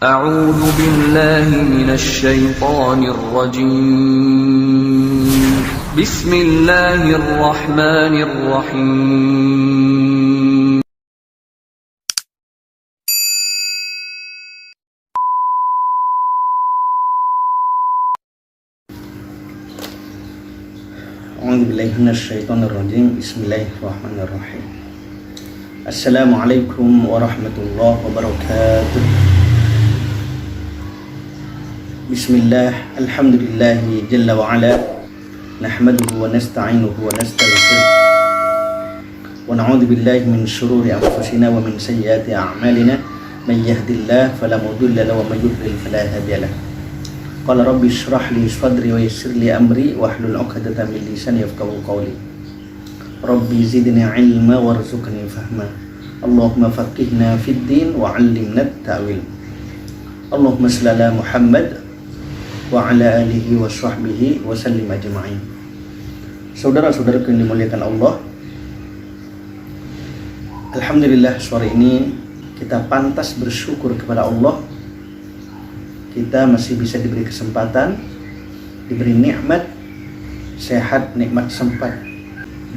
أعوذ بالله من الشيطان الرجيم بسم الله الرحمن الرحيم أعوذ بالله من الشيطان الرجيم بسم الله الرحمن الرحيم السلام عليكم ورحمة الله وبركاته بسم الله الحمد لله جل وعلا نحمده ونستعينه ونستغفره ونعوذ بالله من شرور أنفسنا ومن سيئات أعمالنا من يهد الله فلا مضل له ومن يضلل فلا هادي له قال ربي اشرح لي صدري ويسر لي أمري واحلل عقدة من لساني يفقهوا قولي ربي زدني علما وارزقني فهما اللهم فقهنا في الدين وعلمنا التأويل اللهم صل على محمد وعلى alihi wa sahbihi wa sallim ajma'in. Saudara-saudaraku yang dimuliakan Allah, alhamdulillah sore ini kita pantas bersyukur kepada Allah. Kita masih bisa diberi kesempatan, diberi nikmat sehat, nikmat sempat,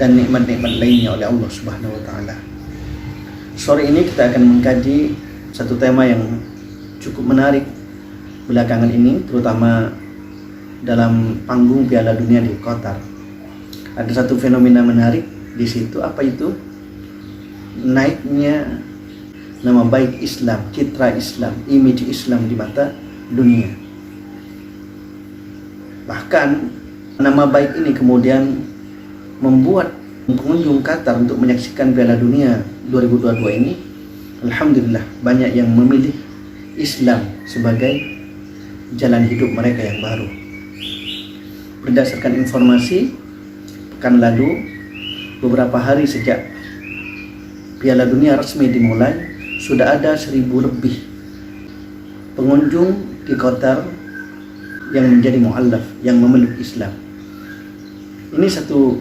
dan nikmat-nikmat lainnya oleh Allah Subhanahu wa taala. Sore ini kita akan mengkaji satu tema yang cukup menarik belakangan ini, terutama dalam panggung Piala Dunia di Qatar. Ada satu fenomena menarik di situ. Apa itu? Naiknya nama baik Islam, citra Islam, image Islam di mata dunia. Bahkan nama baik ini kemudian membuat pengunjung Qatar untuk menyaksikan Piala Dunia 2022 ini, alhamdulillah banyak yang memilih Islam sebagai jalan hidup mereka yang baru. Berdasarkan informasi pekan lalu, beberapa hari sejak Piala Dunia resmi dimulai, sudah ada 1.000 lebih pengunjung di Qatar yang menjadi mu'allaf, yang memeluk Islam. Ini satu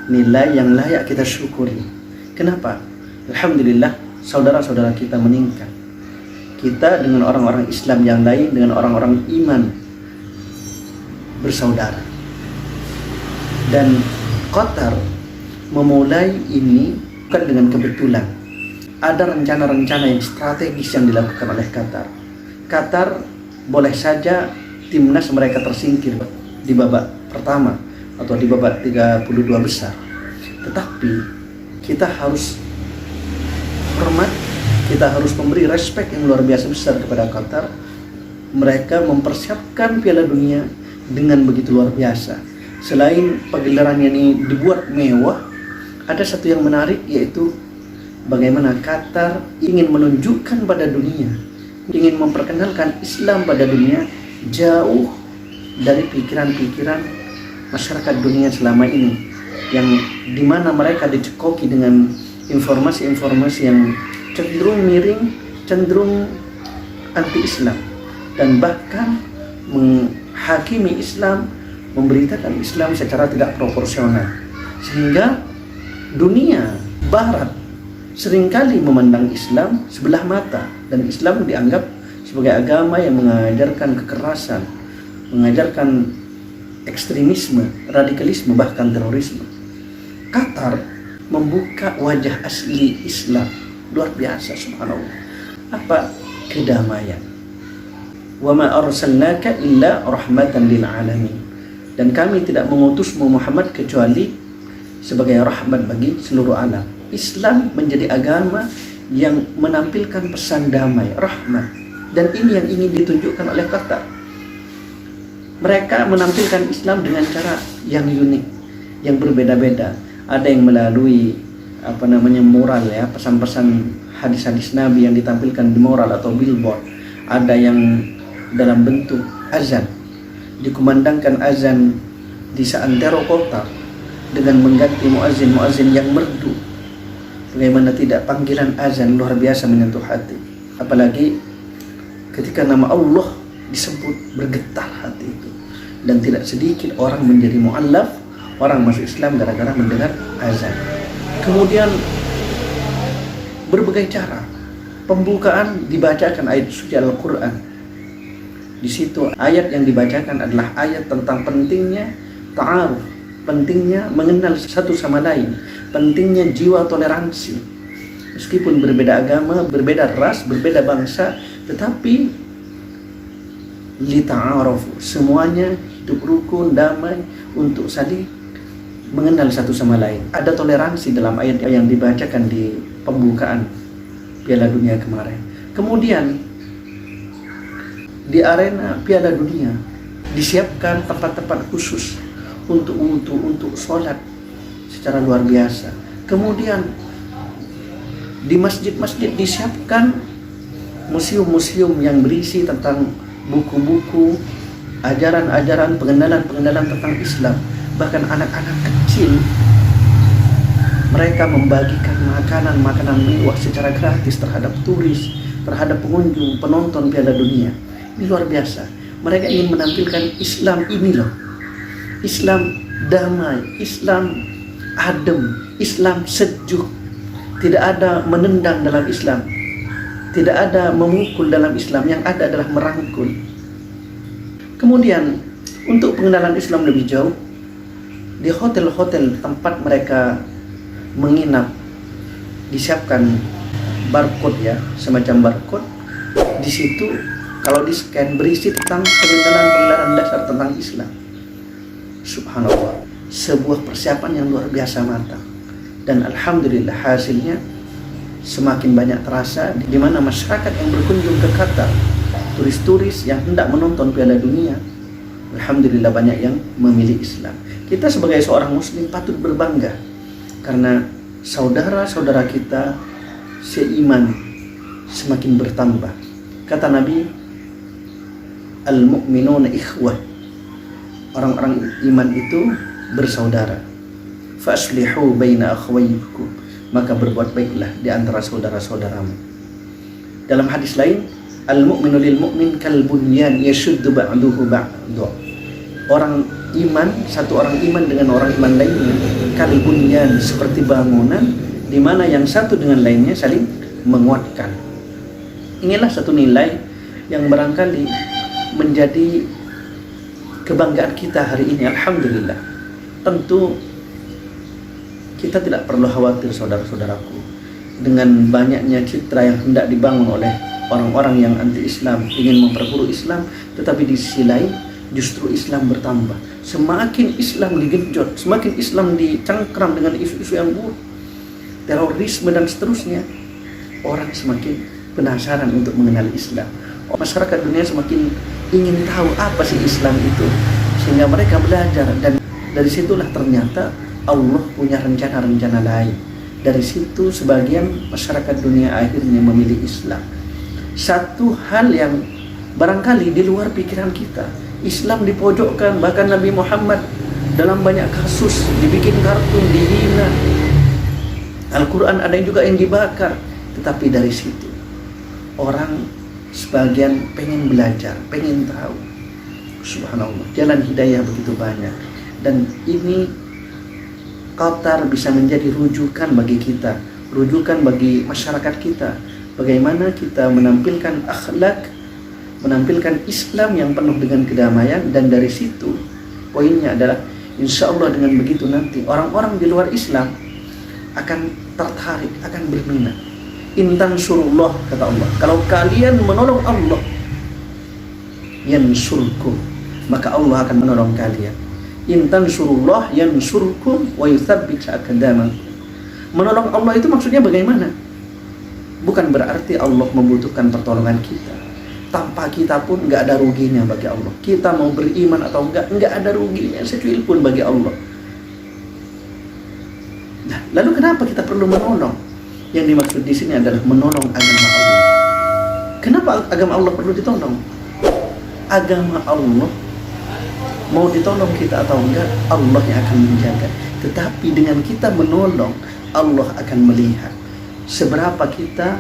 nilai yang layak kita syukuri. Kenapa? Alhamdulillah saudara-saudara kita meningkat. Kita dengan orang-orang Islam yang lain, dengan orang-orang iman bersaudara. Dan Qatar memulai ini bukan dengan kebetulan. Ada rencana-rencana yang strategis yang dilakukan oleh Qatar. Qatar boleh saja timnas mereka tersingkir di babak pertama atau di babak 32 besar. Tetapi kita harus hormat, kita harus memberi respek yang luar biasa besar kepada Qatar. Mereka mempersiapkan Piala Dunia dengan begitu luar biasa. Selain pagelarannya ini dibuat mewah, ada satu yang menarik, yaitu bagaimana Qatar ingin menunjukkan pada dunia, ingin memperkenalkan Islam pada dunia jauh dari pikiran-pikiran masyarakat dunia selama ini, yang dimana mereka dicekoki dengan informasi-informasi yang cenderung miring, cenderung anti-Islam, dan bahkan menghakimi Islam, memberitakan Islam secara tidak proporsional, sehingga dunia Barat seringkali memandang Islam sebelah mata, dan Islam dianggap sebagai agama yang mengajarkan kekerasan, mengajarkan ekstremisme, radikalisme, bahkan terorisme. Qatar membuka wajah asli Islam. Luar biasa, subhanallah. Apa? Kedamaian. Wa ma arsalnaka illa rahmatan lil alamin. Dan kami tidak mengutusmu Muhammad kecuali sebagai rahmat bagi seluruh alam. Islam menjadi agama yang menampilkan pesan damai, rahmat. Dan ini yang ingin ditunjukkan oleh Qatar. Mereka menampilkan Islam dengan cara yang unik, yang berbeda-beda. Ada yang melalui mural, ya, pesan-pesan hadis-hadis Nabi yang ditampilkan di mural atau billboard. Ada yang dalam bentuk azan, dikumandangkan azan di seantero kota dengan mengganti muazin yang merdu. Bagaimana tidak, panggilan azan luar biasa menyentuh hati. Apalagi ketika nama Allah disebut, bergetar hati itu. Dan tidak sedikit orang menjadi mu'allaf, orang masuk Islam gara-gara mendengar azan. Kemudian berbagai cara pembukaan dibacakan ayat suci Al-Quran. Di situ ayat yang dibacakan adalah ayat tentang pentingnya ta'aruf, pentingnya mengenal satu sama lain, pentingnya jiwa toleransi. Meskipun berbeda agama, berbeda ras, berbeda bangsa, tetapi li ta'arafu, semuanya hidup rukun, damai untuk saling mengenal satu sama lain. Ada toleransi dalam ayat yang dibacakan di pembukaan Piala Dunia kemarin. Kemudian di arena Piala Dunia disiapkan tempat-tempat khusus untuk wudu, untuk sholat secara luar biasa. Kemudian di masjid-masjid disiapkan museum-museum yang berisi tentang buku-buku, ajaran-ajaran, pengenalan tentang Islam. Bahkan anak-anak kecil mereka membagikan makanan-makanan mewah secara gratis terhadap turis, terhadap pengunjung, penonton Piala Dunia. Ini luar biasa. Mereka ingin menampilkan Islam ini loh. Islam damai, Islam adem, Islam sejuk. Tidak ada menendang dalam Islam, tidak ada memukul dalam Islam. Yang ada adalah merangkul. Kemudian untuk pengenalan Islam lebih jauh, di hotel-hotel tempat mereka menginap disiapkan barcode ya, semacam barcode. Di situ kalau di scan berisi tentang pengenalan dasar tentang Islam. Subhanallah, sebuah persiapan yang luar biasa matang. Dan alhamdulillah hasilnya semakin banyak terasa di mana masyarakat yang berkunjung ke Qatar, turis-turis yang hendak menonton Piala Dunia, alhamdulillah banyak yang memilih Islam. Kita sebagai seorang muslim patut berbangga karena saudara-saudara kita seiman semakin bertambah. Kata Nabi, al-mu'minuna ikhwah, orang-orang iman itu bersaudara. Faslihu baina akhwaykum, maka berbuat baiklah di antara saudara-saudaramu. Dalam hadis lain, al-mu'minu lil mu'min kal bunyan yashuddu ba'duhu ba'du. Orang iman, satu orang iman dengan orang iman lainnya kal bunyan, seperti bangunan di mana yang satu dengan lainnya saling menguatkan. Inilah satu nilai yang barangkali menjadi kebanggaan kita hari ini, alhamdulillah. Tentu kita tidak perlu khawatir saudara-saudaraku dengan banyaknya citra yang hendak dibangun oleh orang-orang yang anti-Islam, ingin memperburuk Islam, tetapi di sisi lain justru Islam bertambah. Semakin Islam digenjot, semakin Islam dicengkram dengan isu-isu yang buruk, terorisme dan seterusnya, orang semakin penasaran untuk mengenal Islam. Masyarakat dunia semakin ingin tahu apa sih Islam itu, sehingga mereka belajar, dan dari situlah ternyata Allah punya rencana-rencana lain. Dari situ sebagian masyarakat dunia akhirnya memilih Islam. Satu hal yang barangkali di luar pikiran kita, Islam dipojokkan, bahkan Nabi Muhammad dalam banyak kasus dibikin kartun, dihina. Al-Quran ada juga yang dibakar. Tetapi dari situ orang sebagian pengen belajar, pengen tahu. Subhanallah, jalan hidayah begitu banyak. Dan ini Qatar bisa menjadi rujukan bagi kita, rujukan bagi masyarakat kita. Bagaimana kita menampilkan akhlak, menampilkan Islam yang penuh dengan kedamaian. Dan dari situ poinnya adalah insya Allah dengan begitu nanti orang-orang di luar Islam akan tertarik, akan berminat. Intan surullah, kata Allah, kalau kalian menolong Allah, yansurkum, maka Allah akan menolong kalian. Intan surullah yansurkum wa yuthabbit aqdamakum. Menolong Allah itu maksudnya bagaimana? Bukan berarti Allah membutuhkan pertolongan kita. Tanpa kita pun nggak ada ruginya bagi Allah. Kita mau beriman atau nggak ada ruginya secuil pun bagi Allah. Nah, lalu kenapa kita perlu menolong? Yang dimaksud di sini adalah menolong agama Allah. Kenapa agama Allah perlu ditolong? Agama Allah mau ditolong kita atau enggak, Allah yang akan menjaga. Tetapi dengan kita menolong, Allah akan melihat seberapa kita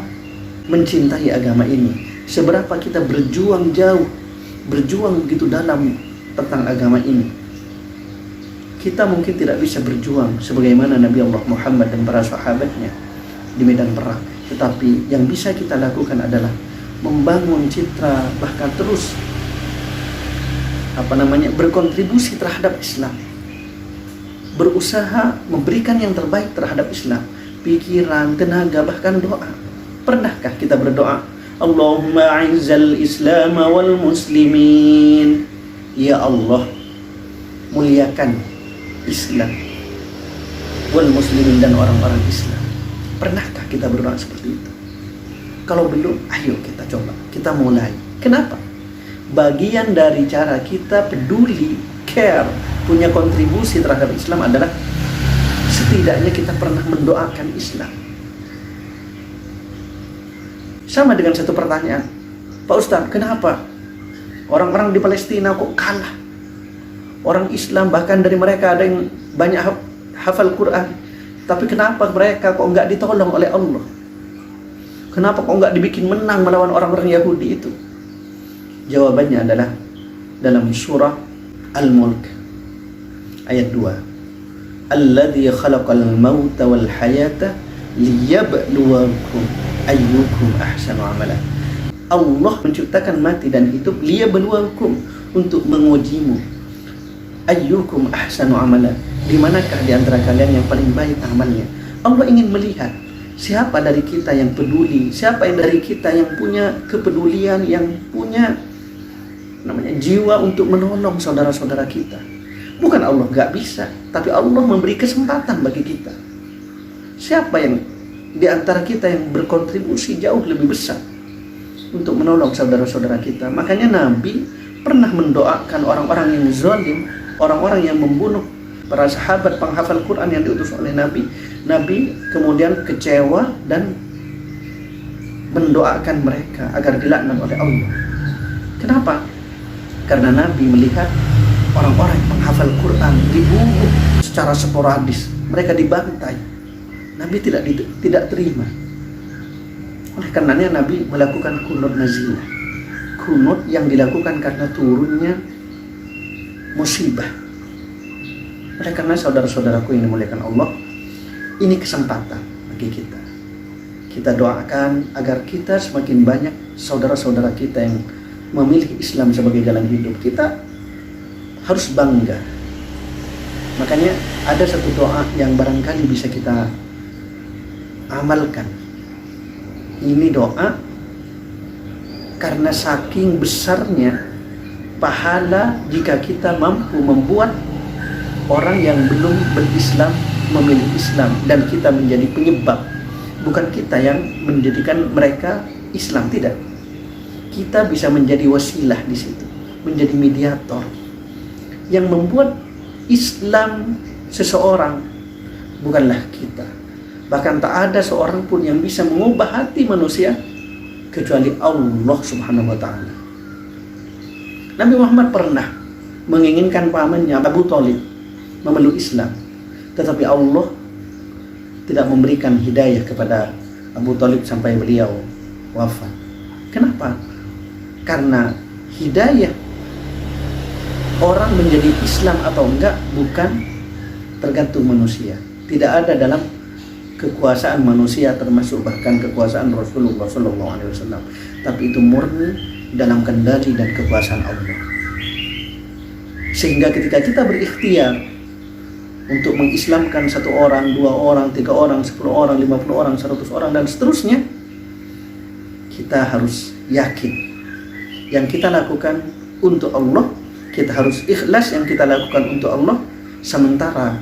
mencintai agama ini, seberapa kita berjuang jauh, berjuang begitu dalam tentang agama ini. Kita mungkin tidak bisa berjuang sebagaimana Nabi Allah Muhammad dan para sahabatnya di medan perang. Tetapi yang bisa kita lakukan adalah membangun citra, bahkan terus berkontribusi terhadap Islam, berusaha memberikan yang terbaik terhadap Islam, pikiran, tenaga, bahkan doa. Pernahkah kita berdoa, Allahumma a'izzal Islam wal muslimin, ya Allah muliakan Islam wal muslimin, dan orang-orang Islam? Pernahkah kita berdoa seperti itu? Kalau belum, ayo kita coba, kita mulai. Kenapa? Bagian dari cara kita peduli, care, punya kontribusi terhadap Islam adalah setidaknya kita pernah mendoakan Islam. Sama dengan satu pertanyaan, Pak Ustadz, kenapa orang-orang di Palestina kok kalah? Orang Islam, bahkan dari mereka ada yang banyak hafal Quran, tapi kenapa mereka kok nggak ditolong oleh Allah? Kenapa kok nggak dibikin menang melawan orang-orang Yahudi itu? Jawabannya adalah dalam surah Al-Mulk ayat 2. Alladzi khalaqal mauta wal hayata liyabluwakum ayyukum ahsanu amala. Allah menciptakan mati dan hidup liyabluwakum, untuk mengujimu. Ayyukum ahsanu amala, di manakah di antara kalian yang paling baik amalnya? Allah ingin melihat siapa dari kita yang peduli, siapa yang dari kita yang punya kepedulian, yang punya jiwa untuk menolong saudara-saudara kita. Bukan Allah gak bisa, tapi Allah memberi kesempatan bagi kita. Siapa yang di antara kita yang berkontribusi jauh lebih besar untuk menolong saudara-saudara kita? Makanya Nabi pernah mendoakan orang-orang yang zalim, orang-orang yang membunuh para sahabat penghafal Quran yang diutus oleh Nabi. Nabi kemudian kecewa dan mendoakan mereka agar dilaknat oleh Allah. Kenapa? Karena Nabi melihat orang-orang yang menghafal Quran dibunuh secara sporadis, mereka dibantai. Nabi tidak terima. Oleh karenanya Nabi melakukan kunut nazilah, kunut yang dilakukan karena turunnya musibah. Oleh karena saudara-saudaraku yang dimuliakan Allah, ini kesempatan bagi kita. Kita doakan agar kita semakin banyak saudara-saudara kita yang memilih Islam sebagai jalan hidup. Kita harus bangga. Makanya ada satu doa yang barangkali bisa kita amalkan. Ini doa karena saking besarnya pahala jika kita mampu membuat orang yang belum berislam memilih Islam, dan kita menjadi penyebab. Bukan kita yang menjadikan mereka Islam, tidak. Kita bisa menjadi wasilah di situ, menjadi mediator yang membuat Islam seseorang, bukanlah kita. Bahkan tak ada seorang pun yang bisa mengubah hati manusia kecuali Allah Subhanahu wa ta'ala. Nabi Muhammad pernah menginginkan pamannya Abu Thalib memeluk Islam, tetapi Allah tidak memberikan hidayah kepada Abu Thalib sampai beliau wafat. Kenapa? Karena hidayah orang menjadi Islam atau enggak bukan tergantung manusia. Tidak ada dalam kekuasaan manusia, termasuk bahkan kekuasaan Rasulullah SAW. Tapi itu murni dalam kendali dan kekuasaan Allah. Sehingga ketika kita berikhtiar untuk mengislamkan 1 orang, 2 orang, 3 orang, 10 orang, 50 orang, 100 orang, dan seterusnya, kita harus yakin yang kita lakukan untuk Allah, kita harus ikhlas yang kita lakukan untuk Allah, sementara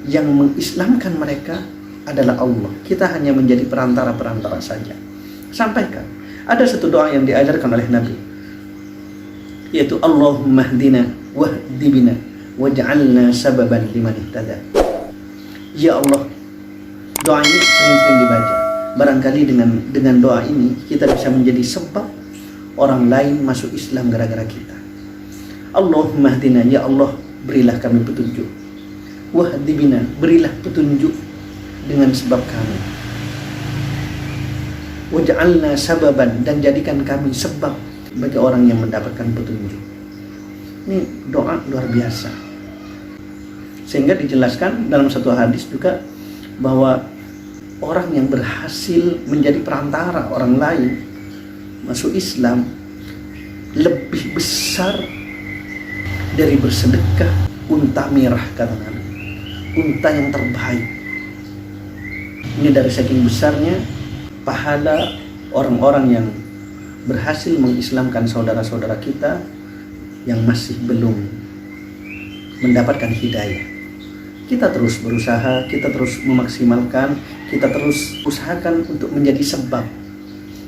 yang mengislamkan mereka adalah Allah. Kita hanya menjadi perantara-perantara saja. Sampaikan. Ada satu doa yang diajarkan oleh Nabi, yaitu Allahumma hdina wahdi bina waj'alna sababan liman ihtada. Ya Allah, doa ini sering-sering dibaca. Barangkali dengan doa ini kita bisa menjadi sebab orang lain masuk Islam gara-gara kita. Allahumma hdina, ya Allah berilah kami petunjuk. Wahdi bina, berilah petunjuk dengan sebab kami. Waj'alna sababan, dan jadikan kami sebab bagi orang yang mendapatkan petunjuk. Ini doa luar biasa. Sehingga dijelaskan dalam satu hadis juga bahwa orang yang berhasil menjadi perantara orang lain masuk Islam lebih besar dari bersedekah unta merah, kata Nabi, unta yang terbaik. Ini dari saking besarnya pahala orang-orang yang berhasil mengislamkan saudara-saudara kita yang masih belum mendapatkan hidayah. Kita terus berusaha, kita terus memaksimalkan, kita terus usahakan untuk menjadi sebab.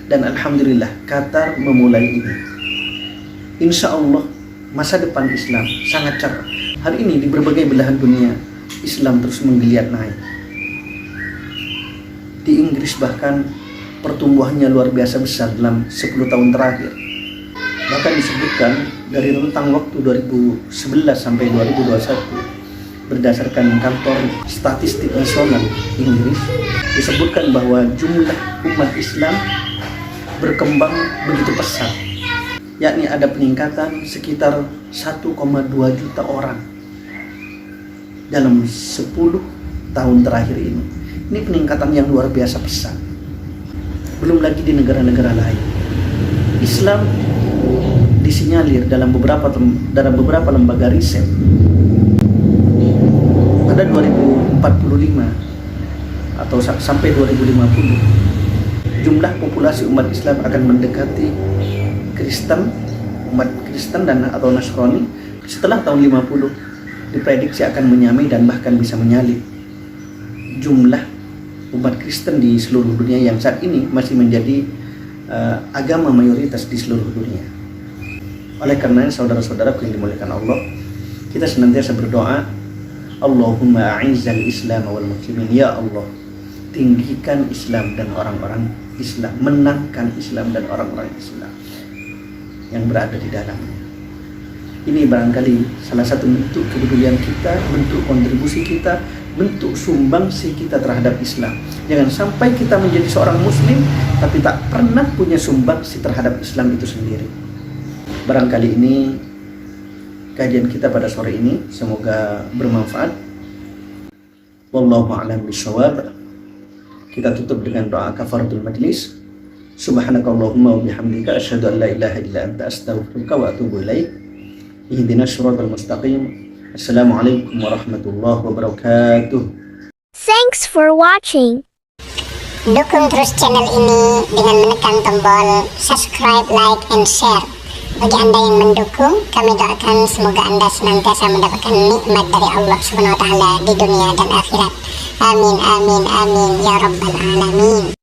Dan alhamdulillah Qatar memulai ini. Insya Allah masa depan Islam sangat cerah. Hari ini di berbagai belahan dunia Islam terus menggeliat naik. Di Inggris bahkan pertumbuhannya luar biasa besar dalam 10 tahun terakhir. Bahkan disebutkan dari rentang waktu 2011 sampai 2021 berdasarkan kantor statistik nasional Inggris, disebutkan bahwa jumlah umat Islam berkembang begitu pesat, yakni ada peningkatan sekitar 1,2 juta orang dalam 10 tahun terakhir ini. Ini peningkatan yang luar biasa pesat. Belum lagi di negara-negara lain. Islam disinyalir dalam beberapa lembaga riset pada 2045 atau sampai 2050 jumlah populasi umat Islam akan mendekati umat Kristen dan atau Nasrani. Setelah tahun 50 diprediksi akan menyamai dan bahkan bisa menyalip jumlah umat Kristen di seluruh dunia yang saat ini masih menjadi agama mayoritas di seluruh dunia. Oleh karena saudara-saudaraku yang dimuliakan Allah, kita senantiasa berdoa, Allahumma a'izzal Islam wal muslimin, ya Allah tinggikan Islam dan orang-orang Islam, menangkan Islam dan orang-orang Islam yang berada di dalamnya. Ini barangkali salah satu bentuk kepedulian kita, bentuk kontribusi kita, bentuk sumbangsi kita terhadap Islam. Jangan sampai kita menjadi seorang muslim tapi tak pernah punya sumbangsi terhadap Islam itu sendiri. Barangkali ini kajian kita pada sore ini semoga bermanfaat. Wallahu a'lam bishawab. Kita tutup dengan doa kafaratul majlis. Subhanakallahumma wa bihamdika asyhadu an la ilaha illa anta astaghfiruka wa atubu ilaik. Ihdinas siratal mustaqim. Assalamualaikum warahmatullahi wabarakatuh. Thanks for watching. Dukung terus channel ini dengan menekan tombol subscribe, like, and share. Bagi Anda yang mendukung, kami doakan semoga Anda senantiasa mendapatkan nikmat dari Allah Subhanahu wa Ta'ala di dunia dan akhirat. Amin, amin, amin, ya Rabbal Alamin.